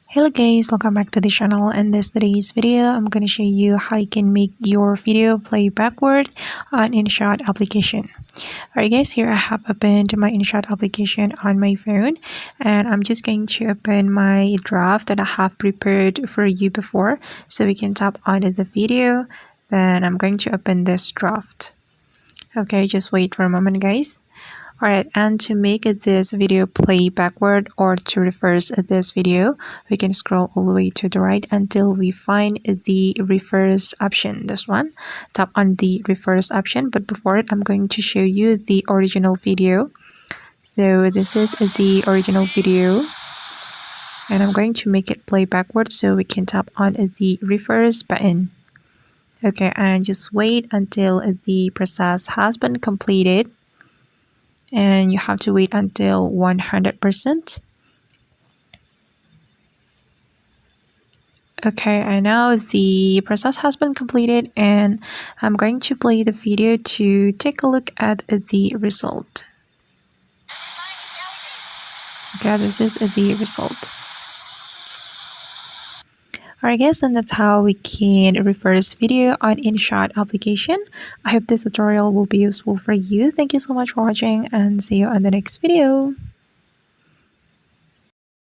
Hello guys, welcome back to the channel. In today's video, I'm going to show you how you can make your video play backward on InShot application. Alright guys, here I have opened my InShot application on my phone, and I'm just going to open my draft that I have prepared for you before. So we can tap on the video, then I'm going to open this draft. Okay, just wait for a moment guys. Alright, and to make this video play backward or to reverse this video, we can scroll all the way to the right until we find the reverse option, this one. Tap on the reverse option, but before it, I'm going to show you the original video. So this is the original video, and I'm going to make it play backward, so we can tap on the reverse button. Okay, and just wait until the process has been completed. And you have to wait until 100%. Okay, and now the process has been completed, and I'm going to play the video to take a look at the result. Okay, this is the result. Alright guys, and that's how we can reverse video on InShot application. I hope this tutorial will be useful for you. Thank you so much for watching, and see you on the next video.